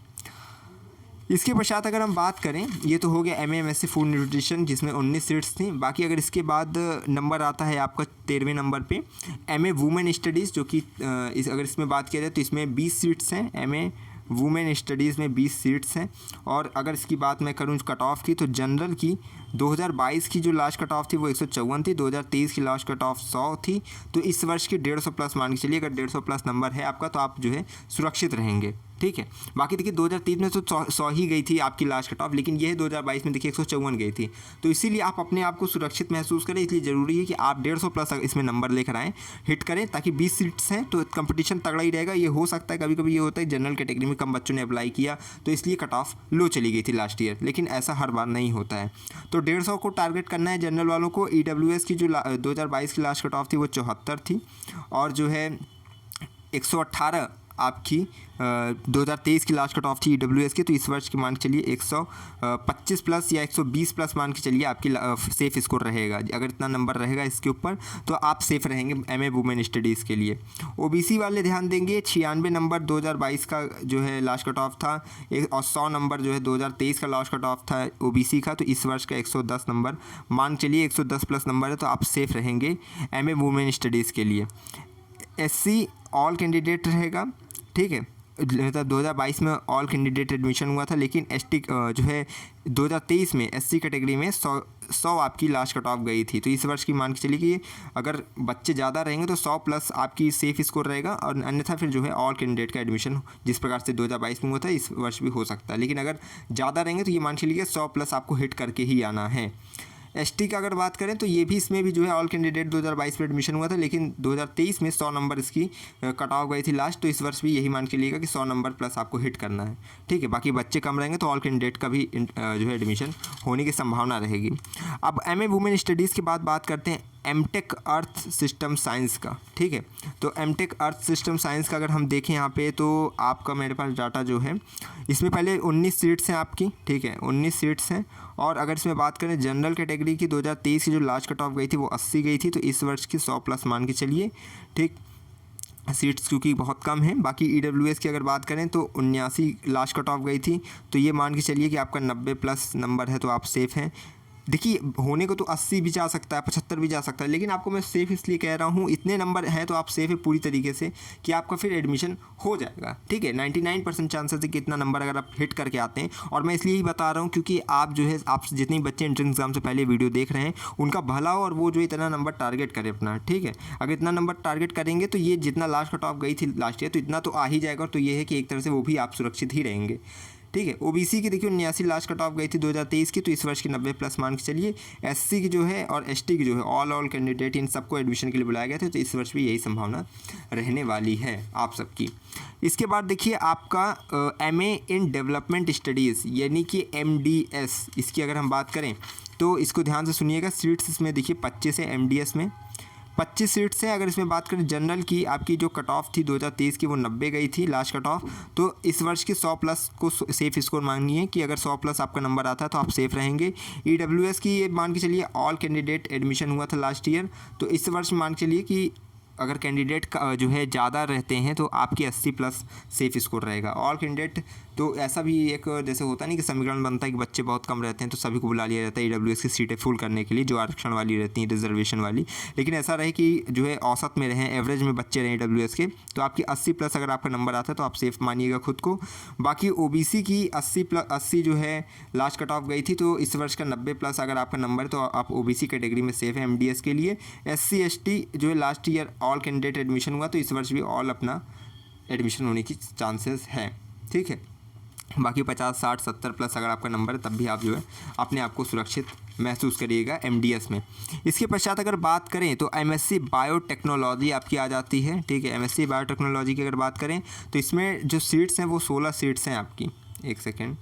इसके पश्चात अगर हम बात करें, ये तो हो गया एमएससी फूड न्यूट्रिशन जिसमें 19 सीट्स थी। बाकी अगर इसके बाद नंबर आता है आपका 13वें नंबर पे एमए वुमेन स्टडीज़, जो कि अगर इसमें बात किया जाए तो इसमें 20 सीट्स हैं, एमए वुमेन स्टडीज़ में 20 सीट्स हैं। और अगर इसकी बात मैं करूँ कट ऑफ की तो जनरल की 2022 की जो लास्ट कट ऑफ थी वो 154 थी, 2023 की लास्ट कट ऑफ 100 थी। तो इस वर्ष की 150+ मान के चलिए, अगर 150+ नंबर है आपका तो आप जो है सुरक्षित रहेंगे, ठीक है। बाकी देखिए 2023 में तो 100 ही गई थी आपकी लास्ट कट ऑफ, लेकिन यह 2022 में देखिए 154 गई थी। तो इसीलिए आप अपने आप को सुरक्षित महसूस करें, इसलिए ज़रूरी है कि आप 150+ इसमें नंबर लेकर आएँ, हिट करें, ताकि 20 सीट्स हैं तो कंपटीशन तगड़ा ही रहेगा। ये हो सकता है कभी कभी ये होता है जनरल कैटेगरी में कम बच्चों ने अप्लाई किया तो इसलिए कट ऑफ लो चली गई थी लास्ट ईयर, लेकिन ऐसा हर बार नहीं होता है। तो 150 को टारगेट करना है जनरल वालों को। ईडब्ल्यूएस की जो 2022 की लास्ट कट ऑफ थी वो 74 थी। और जो है 118 आपकी 2023 की लास्ट कट ऑफ थी EWS की, तो इस वर्ष की मान के चलिए 125 प्लस या 120 प्लस मान के चलिए आपकी सेफ स्कोर रहेगा। अगर इतना नंबर रहेगा इसके ऊपर तो आप सेफ रहेंगे MA वुमेन स्टडीज़ के लिए। OBC वाले ध्यान देंगे, 96 नंबर 2022 का जो है लास्ट कट ऑफ था, और 100 नंबर जो है 2023 का लास्ट कट ऑफ था OBC का, तो इस वर्ष का 110 नंबर मान चलिए 110 प्लस नंबर है, तो आप सेफ रहेंगे MA वुमेन स्टडीज़ के लिए। SC ऑल कैंडिडेट रहेगा, ठीक है, मतलब 2022 में ऑल कैंडिडेट एडमिशन हुआ था, लेकिन ST जो है 2023 में SC कैटेगरी में 100 आपकी लास्ट कट ऑफ गई थी। तो इस वर्ष की मान के चलिए कि अगर बच्चे ज़्यादा रहेंगे तो 100 प्लस आपकी सेफ स्कोर रहेगा, और अन्यथा फिर जो है ऑल कैंडिडेट का एडमिशन जिस प्रकार से 2022 में हुआ था इस वर्ष भी हो सकता है। लेकिन अगर ज़्यादा रहेंगे तो ये मान के चलिए 100 प्लस आपको हिट करके ही आना है। ST का अगर बात करें तो ये भी, इसमें भी जो है ऑल कैंडिडेट 2022 में एडमिशन हुआ था, लेकिन 2023 में 100 नंबर इसकी कट ऑफ गई थी लास्ट, तो इस वर्ष भी यही मान के लिएगा कि 100 नंबर प्लस आपको हिट करना है, ठीक है। बाकी बच्चे कम रहेंगे तो ऑल कैंडिडेट का भी जो है एडमिशन होने की संभावना रहेगी। अब MA वुमेन स्टडीज़ के बाद बात करते हैं MTech अर्थ सिस्टम साइंस का, ठीक है। तो MTech अर्थ सिस्टम साइंस का अगर हम देखें यहाँ पे, तो आपका मेरे पास डाटा जो है इसमें पहले 19 सीट्स हैं आपकी, ठीक है, 19 सीट्स हैं। और अगर इसमें बात करें जनरल कैटेगरी की 2023 की जो लास्ट कट ऑफ गई थी वो 80 गई थी, तो इस वर्ष की 100 प्लस मान के चलिए, ठीक, सीट्स क्योंकि बहुत कम हैं। बाकी EWS की अगर बात करें तो 79 लास्ट कट ऑफ गई थी, तो ये मान के चलिए कि आपका 90 प्लस नंबर है, तो आप सेफ़ हैं। देखिए होने को तो 80 भी जा सकता है, 75 भी जा सकता है, लेकिन आपको मैं सेफ़ इसलिए कह रहा हूँ, इतने नंबर हैं तो आप सेफ़ है पूरी तरीके से कि आपका फिर एडमिशन हो जाएगा, ठीक है। 99% चांसेस है कि इतना नंबर अगर आप हिट करके आते हैं, और मैं इसलिए ही बता रहा हूँ क्योंकि आप जो है, आप जितने बच्चे एंट्रेंस एग्जाम से पहले वीडियो देख रहे हैं उनका भला हो, और वो जो इतना नंबर टारगेट करे अपना, ठीक है। अगर इतना नंबर टारगेट करेंगे तो ये जितना लास्ट कट ऑफ गई थी लास्ट ईयर, तो इतना तो आ ही जाएगा, और तो ये है कि एक तरह से वो भी आप सुरक्षित ही रहेंगे, ठीक है। OBC की देखिए 79 लास्ट कट ऑफ गई थी 2023 की, तो इस वर्ष की 90 प्लस मान के चलिए। SC की जो है और ST की जो है ऑल कैंडिडेट इन सबको एडमिशन के लिए बुलाया गया था, तो इस वर्ष भी यही संभावना रहने वाली है आप सबकी। इसके बाद देखिए आपका MA इन डेवलपमेंट स्टडीज़ यानी कि MDS, इसकी अगर हम बात करें तो इसको ध्यान से सुनिएगा। सीट्स इसमें देखिए 25 है, MDS में 25 सीट्स हैं। अगर इसमें बात करें जनरल की, आपकी जो कट ऑफ थी 2023 की वो 90 गई थी लास्ट कट ऑफ, तो इस वर्ष की 100 प्लस को सेफ स्कोर मानिए कि अगर 100 प्लस आपका नंबर आता है तो आप सेफ रहेंगे। EWS की ये मान के चलिए ऑल कैंडिडेट एडमिशन हुआ था लास्ट ईयर, तो इस वर्ष मान के चलिए कि अगर कैंडिडेट का जो है ज़्यादा रहते हैं तो आपकी 80 प्लस सेफ स्कोर रहेगा। ऑल कैंडिडेट तो ऐसा भी एक जैसे होता नहीं कि समीकरण बनता है कि बच्चे बहुत कम रहते हैं तो सभी को बुला लिया जाता है EWS की सीटें फुल करने के लिए, जो आरक्षण वाली रहती हैं, रिजर्वेशन वाली। लेकिन ऐसा रहे कि जो है औसत में रहें, एवरेज में बच्चे रहें EWS के, तो आपकी 80 प्लस अगर आपका नंबर आता है तो आप सेफ मानिएगा खुद को। बाकी OBC की 80 जो है लास्ट कट ऑफ गई थी, तो इस वर्ष का 90 प्लस अगर आपका नंबर है तो आप OBC कैटेगरी में सेफ है MDS के लिए। SC ST जो है last year all candidate admission हुआ, तो इस वर्ष भी ऑल अपना एडमिशन होने की चांसेस है, ठीक है। बाकी 50 60 70 प्लस अगर आपका नंबर है तब भी आप जो है अपने आप को सुरक्षित महसूस करिएगा MDS में। इसके पश्चात अगर बात करें तो MSc बायोटेक्नोलॉजी आपकी आ जाती है, ठीक है। MSc बायोटेक्नोलॉजी की अगर बात करें तो इसमें जो सीट्स हैं वो 16 सीट्स हैं आपकी, एक सेकेंड,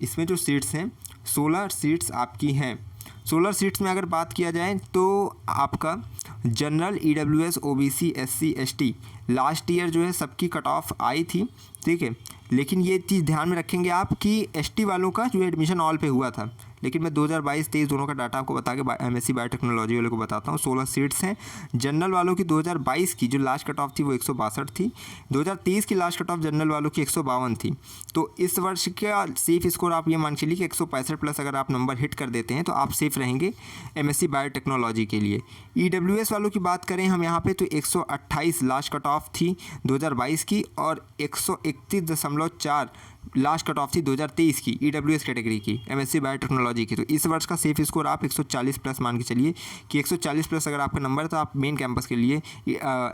इसमें जो सीट्स हैं 16 सीट्स आपकी हैं। 16 सीट्स में अगर बात किया जाए तो आपका general EWS OBC SC ST last year जो है सबकी कट ऑफ आई थी, ठीक है। लेकिन ये चीज़ ध्यान में रखेंगे आप कि ST वालों का जो एडमिशन ऑल पे हुआ था, लेकिन मैं 2022-23 दोनों का डाटा आपको बता के MSc बायोटेक्नोलॉजी वालों को बताता हूँ। 16 सीट्स हैं। जनरल वालों की 2022 की जो लास्ट कट ऑफ थी वो 162 थी, 2023 की लास्ट कट ऑफ जनरल वालों की 152 थी। तो इस वर्ष का सेफ स्कोर आप ये मान चलिए कि 165 प्लस अगर आप नंबर हिट कर देते हैं तो आप सेफ रहेंगे MSc बायोटेक्नोलॉजी के लिए। EWS वालों की बात करें हम यहाँ पे तो 128 लास्ट कट ऑफ थी 2022 की, और 131.4 लास्ट कट ऑफ थी 2023 की EWS कैटेगरी की MSc बायोटेक्नोलॉजी की। तो इस वर्ष का सेफ स्कोर आप 140 प्लस मान के चलिए कि 140 प्लस अगर आपका नंबर है तो आप मेन कैंपस के लिए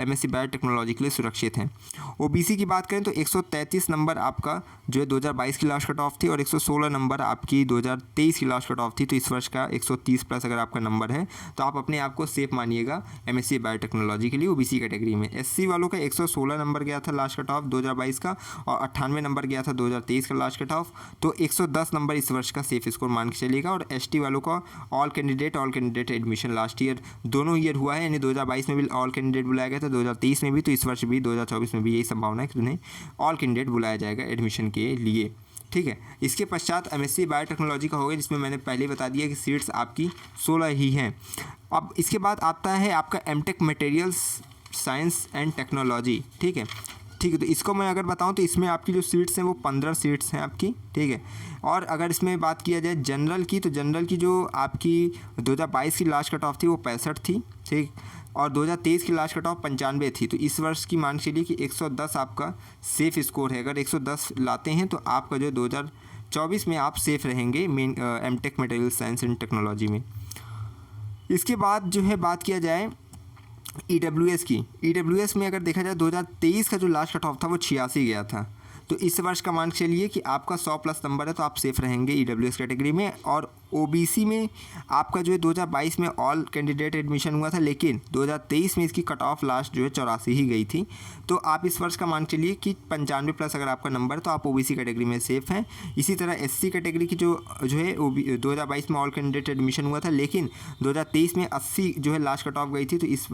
MSc बायोटेक्नोलॉजी के लिए सुरक्षित हैं। OBC की बात करें तो 133 नंबर आपका जो है 2022 की लास्ट कट ऑफ थी, और 116 नंबर आपकी 2023 की लास्ट कट ऑफ थी। तो इस वर्ष का 130 प्लस अगर आपका नंबर है तो आप अपने आप को सेफ मानिएगा MSc बायोटेक्नोलॉजी के लिए OBC कैटेगरी में। SC वालों का 116 नंबर गया था लास्ट कट ऑफ 2022 का, और 98 नंबर गया था 2023 2023 का लास्ट कट ऑफ, तो 110 नंबर इस वर्ष का सेफ स्कोर मान के चलिएगा। और एसटी वालों का all candidate admission last year दोनों ईयर हुआ है, यानी 2022 में भी ऑल कैंडिडेट बुलाया गया था, 2023 में भी, तो इस वर्ष भी 2024 में भी यही संभावना है कि उन्हें ऑल कैंडिडेट बुलाया जाएगा एडमिशन के लिए। ठीक है, इसके पश्चात एमएससी बायोटेक्नोलॉजी का होगा, जिसमें मैंने पहले बता दिया कि सीट्स आपकी 16 ही हैं। अब इसके बाद आता है आपका MTech materials science and technology. ठीक है, तो इसको मैं अगर बताऊं तो इसमें आपकी जो सीट्स हैं वो 15 सीट्स हैं आपकी। ठीक है, और अगर इसमें बात किया जाए जनरल की, तो जनरल की जो आपकी 2022 की लास्ट कट ऑफ थी वो 65 थी। ठीक, और 2023 की लास्ट कट ऑफ 95 थी। तो इस वर्ष की मान के चलिए कि 110 आपका सेफ़ स्कोर है। अगर 110 लाते हैं तो आपका जो 2024 में आप सेफ़ रहेंगे main MTech material science and technology में। इसके बाद जो है बात किया जाए ईडब्ल्यूएस की, ईडब्ल्यूएस में अगर देखा जाए 2023 का जो लास्ट कट ऑफ था वो 86 गया था। तो इस वर्ष का मान चलिए कि आपका 100+ नंबर है, तो आप सेफ़ रहेंगे ईडब्ल्यूएस कैटेगरी में। और ओबीसी में आपका जो है 2022 में ऑल कैंडिडेट एडमिशन हुआ था, लेकिन 2023 में इसकी कट ऑफ लास्ट जो है 84 ही गई थी। तो आप इस वर्ष का मान चलिए कि 95+ अगर आपका नंबर है तो आप ओबीसी कैटेगरी में सेफ़ हैं। इसी तरह एससी कैटेगरी की जो है 2022 में ऑल कैंडिडेट एडमिशन हुआ था, लेकिन 2023 में 80 जो है लास्ट कट ऑफ गई थी। तो इस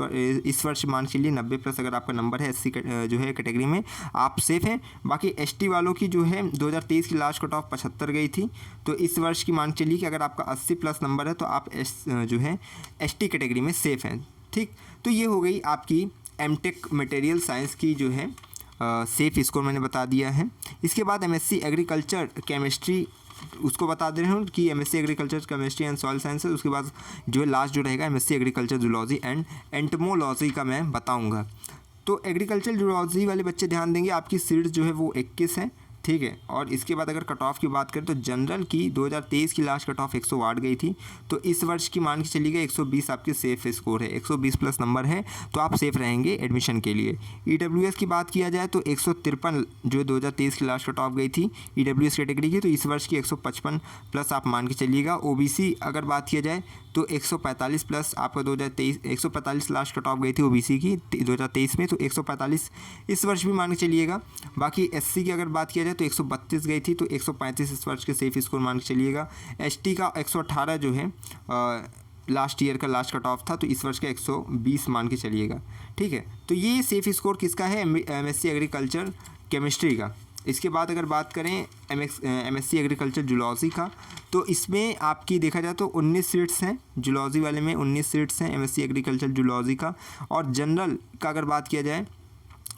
वर्ष मान चलिए 90+ अगर आपका नंबर है एससी जो है कैटेगरी में, आप सेफ़ हैं। बाकी एसटी वालों की जो है 2023 की लास्ट कट ऑफ 75 गई थी। तो इस वर्ष की मान चलिए कि अगर आपका 80+ नंबर है तो आप जो है एसटी कैटेगरी में सेफ़ हैं। ठीक, तो ये हो गई आपकी एमटेक मटेरियल साइंस की जो है सेफ़ स्कोर मैंने बता दिया है। इसके बाद एमएससी एग्रीकल्चर केमिस्ट्री उसको बता दे रहे हूँ कि MSc agriculture chemistry and soil sciences. उसके बाद जो है लास्ट जो रहेगा MSc agriculture zoology and entomology का मैं बताऊँगा। तो एग्रीकल्चर जूलॉजी वाले बच्चे ध्यान देंगे, आपकी सीट्स जो है वो 21 है। ठीक है, और इसके बाद अगर कट ऑफ की बात करें तो जनरल की 2023 की लास्ट कट ऑफ 108 गई थी। तो इस वर्ष की मान के चलिएगा 120 आपकी सेफ स्कोर है, 120+ नंबर है, तो आप सेफ रहेंगे एडमिशन के लिए। ईडब्ल्यूएस की बात किया जाए तो 153 जो 2023 की लास्ट कट ऑफ गई थी ईडब्ल्यूएस कैटेगरी की, तो इस वर्ष की 155+ आप मान के चलिएगा। ओबीसी अगर बात किया जाए तो 145+ आपका 2023 145 लास्ट कट ऑफ गई थी ओबीसी की 2023 में, तो 145 इस वर्ष भी मान के चलिएगा। बाकी एससी की अगर बात किया जाए तो 132 गई थी, तो 135 इस वर्ष के सेफ स्कोर मान के चलिएगा। एसटी का 118 जो है लास्ट ईयर का लास्ट कट ऑफ था, तो इस वर्ष का 120 मान के चलिएगा। ठीक है, तो ये सेफ स्कोर किसका है? एमएससी एग्रीकल्चर केमिस्ट्री का। इसके बाद अगर बात करें एमएससी एग्रीकल्चर जूलॉजी का, तो इसमें आपकी देखा जाए तो 19 सीट्स हैं, जूलॉजी वाले में 19 सीट्स हैं एमएससी एग्रीकल्चर जूलॉजी का। और जनरल का अगर बात किया जाए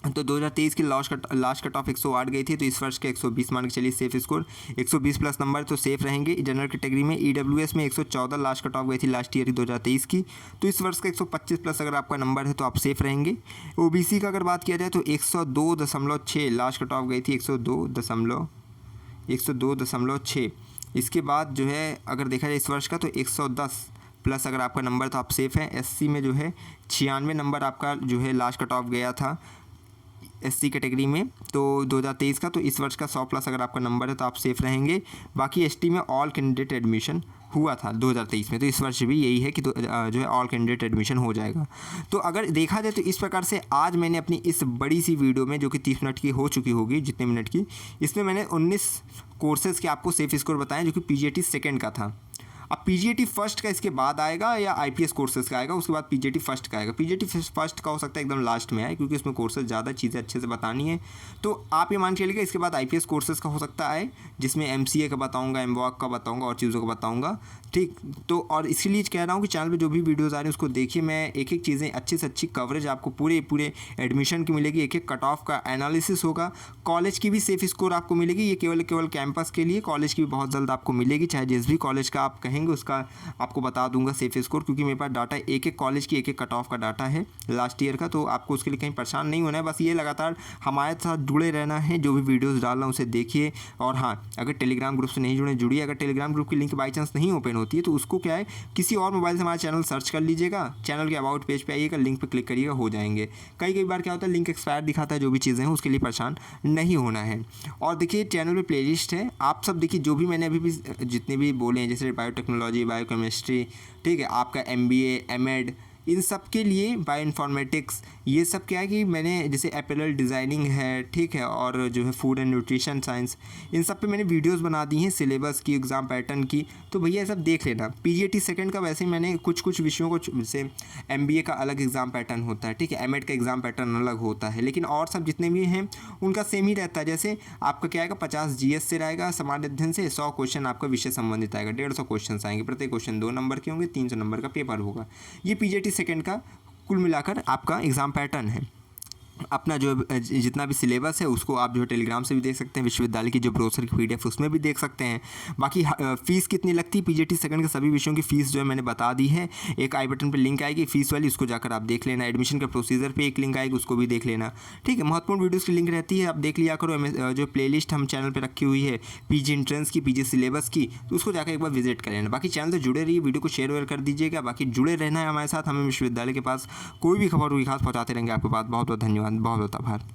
तो 2023 की लास्ट कट ऑफ 108 गई थी, तो इस वर्ष के 120 मान के चलिए सेफ स्कोर 120+ नंबर, तो सेफ रहेंगे जनरल कैटेगरी में। ईडब्ल्यूएस में 114 लास्ट कट ऑफ गई थी लास्ट ईयर 2023 की, तो इस वर्ष का 125+ अगर आपका नंबर है तो आप सेफ रहेंगे। ओबीसी का अगर बात किया जाए तो 102.6 लास्ट कट ऑफ गई थी, 102.6। इसके बाद जो है अगर देखा जाए इस वर्ष का तो 110+ अगर आपका नंबर तो आप सेफ़ हैं। एससी में जो है 96 नंबर आपका जो है लास्ट कट ऑफ गया था एससी कैटेगरी में, तो 2023 का, तो इस वर्ष का 100+ अगर आपका नंबर है तो आप सेफ़ रहेंगे। बाकी एसटी में ऑल कैंडिडेट एडमिशन हुआ था 2023 में, तो इस वर्ष भी यही है कि जो है ऑल कैंडिडेट एडमिशन हो जाएगा। तो अगर देखा जाए तो इस प्रकार से आज मैंने अपनी इस बड़ी सी वीडियो में जो कि 30 मिनट की हो चुकी होगी, जितने मिनट की, इसमें मैंने 19 कोर्सेज़ के आपको सेफ स्कोर बताएं जो कि पीजीटी सेकेंड का था। अब पीजीटी फर्स्ट का इसके बाद आएगा या आईपीएस कोर्सेज़ का आएगा, उसके बाद पीजीटी फर्स्ट का आएगा। पीजीटी फर्स्ट का हो सकता है एकदम लास्ट में आए, क्योंकि उसमें कोर्सेज़ ज़्यादा चीज़ें अच्छे से बतानी है। तो आप ये मान के चलिएगा इसके बाद आईपीएस कोर्सेज़ का हो सकता है, जिसमें एमसीए का बताऊंगा, एमवॉक का बताऊंगा और चीज़ों का बताऊंगा। ठीक, तो और इसलिए कह रहा हूँ कि चैनल पे जो भी वीडियोस आ रही हैं उसको देखिए। मैं एक एक चीज़ें अच्छे से अच्छी कवरेज आपको पूरे एडमिशन की मिलेगी, एक एक कट ऑफ का एनालिसिस होगा, कॉलेज की भी सेफ स्कोर आपको मिलेगी। ये केवल कैंपस के लिए, कॉलेज की भी बहुत जल्द आपको मिलेगी, चाहे जिस भी कॉलेज का आप कहेंगे उसका आपको बता दूंगा सेफ स्कोर, क्योंकि मेरे पास डाटा एक एक कॉलेज की एक एक कट ऑफ का डाटा है लास्ट ईयर का। तो आपको उसके लिए कहीं परेशान नहीं होना है, बस ये लगातार हमारे साथ जुड़े रहना है। जो भी वीडियोस डाल रहा हूँ उसे देखिए। और हाँ, अगर टेलीग्राम ग्रुप से नहीं जुड़िए। अगर टेलीग्राम ग्रुप की लिंक बाई चांस नहीं ओपन होती है तो उसको क्या है, किसी और मोबाइल से हमारा चैनल सर्च कर लीजिएगा, चैनल के अबाउट पेज पे आइएगा, लिंक पे क्लिक करिएगा, हो जाएंगे। कई बार क्या होता है लिंक एक्सपायर दिखाता है, जो भी चीज़ें हैं उसके लिए परेशान नहीं होना है। और देखिए चैनल पे प्लेलिस्ट है, आप सब देखिए जो भी मैंने अभी भी जितने भी बोले हैं, जैसे बायोटेक्नोलॉजी, बायोकेमिस्ट्री, ठीक है, आपका एमबीए, एमएड, इन सब के लिए बायोइन्फॉर्मेटिक्स ये सब क्या है कि मैंने जैसे अपैरल डिज़ाइनिंग है, ठीक है, और जो है फूड एंड न्यूट्रिशन साइंस, इन सब पे मैंने वीडियोस बना दी हैं सिलेबस की, एग्ज़ाम पैटर्न की, तो भैया ये सब देख लेना। पीजीटी सेकंड का वैसे ही मैंने कुछ विषयों को, जैसे एमबीए का अलग एग्ज़ाम पैटर्न होता है, ठीक है, एमएड का एग्ज़ाम पैटर्न अलग होता है, लेकिन और सब जितने भी हैं उनका सेम ही रहता है। जैसे आपका क्या आएगा, 50 जीएस से रहेगा, सामान्य अध्ययन से 100 क्वेश्चन आपका विषय संबंधित आएगा, 150 क्वेश्चन आएंगे, प्रत्येक क्वेश्चन 2 नंबर के होंगे, 300 नंबर का पेपर होगा। ये पीजीटी सेकंड का कुल मिलाकर आपका एग्ज़ाम पैटर्न है। अपना जो जितना भी सिलेबस है उसको आप जो है टेलीग्राम से भी देख सकते हैं, विश्वविद्यालय की जो ब्रोशर की पीडीएफ उसमें भी देख सकते हैं। बाकी फ़ीस कितनी लगती है पीजीटी सेकंड के सभी विषयों की फ़ीस जो है मैंने बता दी है। एक आई बटन पर लिंक आएगी फीस वाली, उसको जाकर आप देख लेना। एडमिशन के प्रोसीजर पे एक लिंक आएगी, उसको भी देख लेना, ठीक है। महत्वपूर्ण वीडियोज़ की लिंक रहती है, आप देख लिया करो। जो प्लेलिस्ट हम चैनल पर रखी हुई है पीजी एंट्रेंस की, पीजी सिलेबस की, तो उसको जाकर एक बार विजिट कर लेना। बाकी चैनल से जुड़े रहिए, वीडियो को शेयर वेयर कर दीजिएगा। बाकी जुड़े रहना है हमारे साथ, हमें विश्वविद्यालय के पास कोई भी खबर हुई खास पहुँचाते रहेंगे आपके पास। बहुत बहुत धन्यवाद, बहुत बहुत आभार।